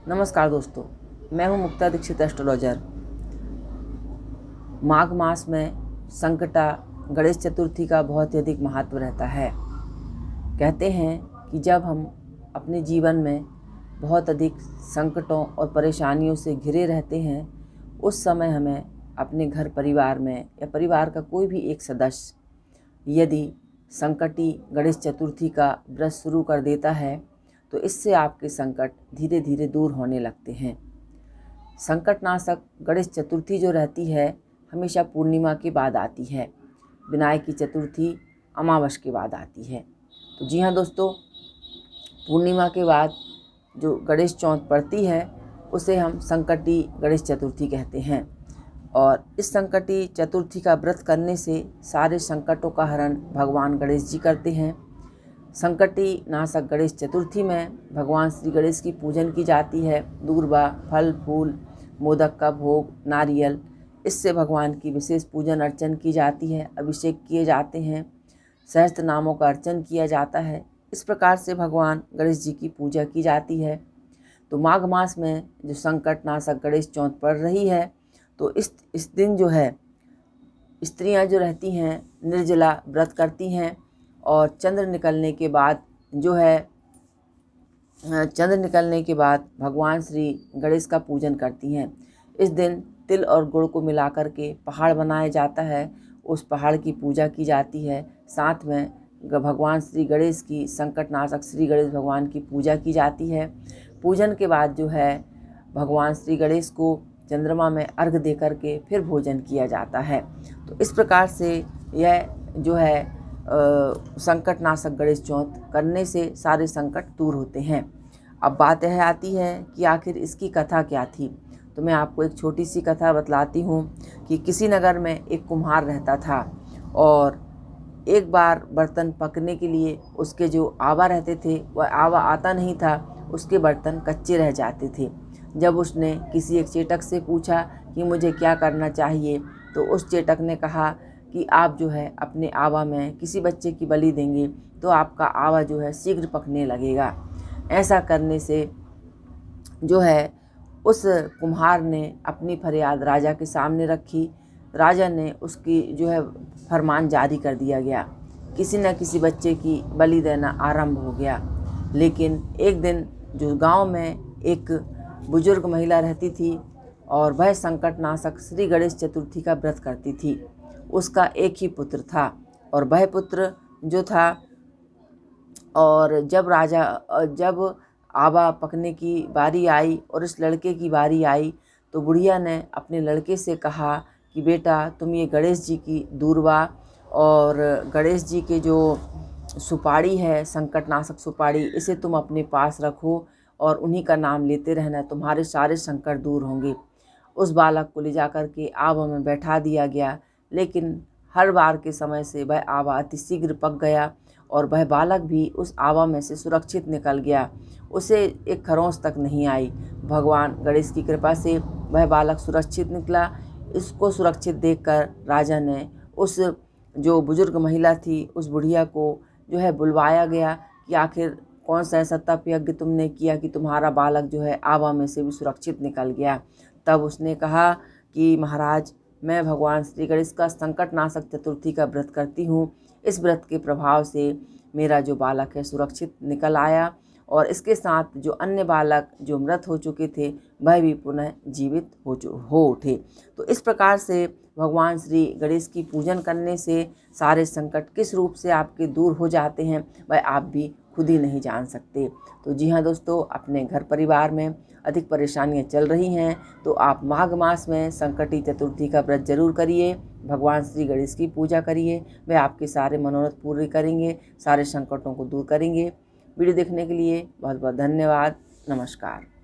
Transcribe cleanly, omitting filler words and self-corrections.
नमस्कार दोस्तों, मैं हूं मुक्ता दीक्षित एस्ट्रोलॉजर। माघ मास में संकटा गणेश चतुर्थी का बहुत ही अधिक महत्व रहता है। कहते हैं कि जब हम अपने जीवन में बहुत अधिक संकटों और परेशानियों से घिरे रहते हैं, उस समय हमें अपने घर परिवार में या परिवार का कोई भी एक सदस्य यदि संकटी गणेश चतुर्थी का व्रत शुरू कर देता है तो इससे आपके संकट धीरे धीरे दूर होने लगते हैं। संकटनाशक गणेश चतुर्थी जो रहती है हमेशा पूर्णिमा के बाद आती है। विनायक की चतुर्थी अमावस के बाद आती है। तो जी हाँ दोस्तों, पूर्णिमा के बाद जो गणेश चौथ पड़ती है उसे हम संकटी गणेश चतुर्थी कहते हैं। और इस संकटी चतुर्थी का व्रत करने से सारे संकटों का हरण भगवान गणेश जी करते हैं। संकटी नाशक गणेश चतुर्थी में भगवान श्री गणेश की पूजन की जाती है। दूर्वा, फल फूल, मोदक का भोग, नारियल, इससे भगवान की विशेष पूजन अर्चन की जाती है। अभिषेक किए जाते हैं, सहस्त्र नामों का अर्चन किया जाता है। इस प्रकार से भगवान गणेश जी की पूजा की जाती है। तो माघ मास में जो संकट नाशक गणेश चौथ पड़ रही है तो इस दिन जो है स्त्रियां जो रहती हैं निर्जला व्रत करती हैं और चंद्र निकलने के बाद भगवान श्री गणेश का पूजन करती हैं। इस दिन तिल और गुड़ को मिलाकर के पहाड़ बनाया जाता है, उस पहाड़ की पूजा की जाती है। साथ में भगवान श्री गणेश की संकटनाशक श्री गणेश भगवान की पूजा की जाती है। पूजन के बाद जो है भगवान श्री गणेश को चंद्रमा में अर्घ दे करके फिर भोजन किया जाता है। तो इस प्रकार से यह जो है संकटनाशक गणेश चौथ करने से सारे संकट दूर होते हैं। अब बात यह आती है कि आखिर इसकी कथा क्या थी। तो मैं आपको एक छोटी सी कथा बतलाती हूँ कि किसी नगर में एक कुम्हार रहता था और एक बार बर्तन पकने के लिए उसके जो आवा रहते थे वह आवा आता नहीं था, उसके बर्तन कच्चे रह जाते थे। जब उसने किसी एक चेटक से पूछा कि मुझे क्या करना चाहिए, तो उस चेटक ने कहा कि आप जो है अपने आवा में किसी बच्चे की बलि देंगे तो आपका आवा जो है शीघ्र पकने लगेगा। ऐसा करने से जो है उस कुम्हार ने अपनी फरियाद राजा के सामने रखी। राजा ने उसकी जो है फरमान जारी कर दिया गया। किसी न किसी बच्चे की बलि देना आरंभ हो गया। लेकिन एक दिन जो गांव में एक बुजुर्ग महिला रहती थी और वह संकटनाशक श्री गणेश चतुर्थी का व्रत करती थी। उसका एक ही पुत्र था और वह पुत्र जो था और जब आवा पकने की बारी आई और इस लड़के की बारी आई तो बुढ़िया ने अपने लड़के से कहा कि बेटा तुम ये गणेश जी की दूर्वा और गणेश जी के जो सुपारी है संकटनाशक सुपारी, इसे तुम अपने पास रखो और उन्हीं का नाम लेते रहना, तुम्हारे सारे संकट दूर होंगे। उस बालक को ले जाकर के आवा में बैठा दिया गया। लेकिन हर बार के समय से वह आवा अति शीघ्र पक गया और वह बालक भी उस आवा में से सुरक्षित निकल गया। उसे एक खरोंच तक नहीं आई। भगवान गणेश की कृपा से वह बालक सुरक्षित निकला। इसको सुरक्षित देखकर राजा ने उस जो बुजुर्ग महिला थी उस बुढ़िया को जो है बुलवाया गया कि आखिर कौन सा ऐसा तप यज्ञ तुमने किया कि तुम्हारा बालक जो है आवा में से भी सुरक्षित निकल गया। तब उसने कहा कि महाराज, मैं भगवान श्री गणेश का संकटनाशक चतुर्थी का व्रत करती हूँ। इस व्रत के प्रभाव से मेरा जो बालक है सुरक्षित निकल आया और इसके साथ जो अन्य बालक जो मृत हो चुके थे वह भी पुनः जीवित हो उठे। तो इस प्रकार से भगवान श्री गणेश की पूजन करने से सारे संकट किस रूप से आपके दूर हो जाते हैं वह आप भी खुद ही नहीं जान सकते। तो जी हाँ दोस्तों, अपने घर परिवार में अधिक परेशानियां चल रही हैं तो आप माघ मास में संकटी चतुर्थी का व्रत जरूर करिए। भगवान श्री गणेश की पूजा करिए, वे आपके सारे मनोरथ पूरे करेंगे, सारे संकटों को दूर करेंगे। वीडियो देखने के लिए बहुत बहुत धन्यवाद। नमस्कार।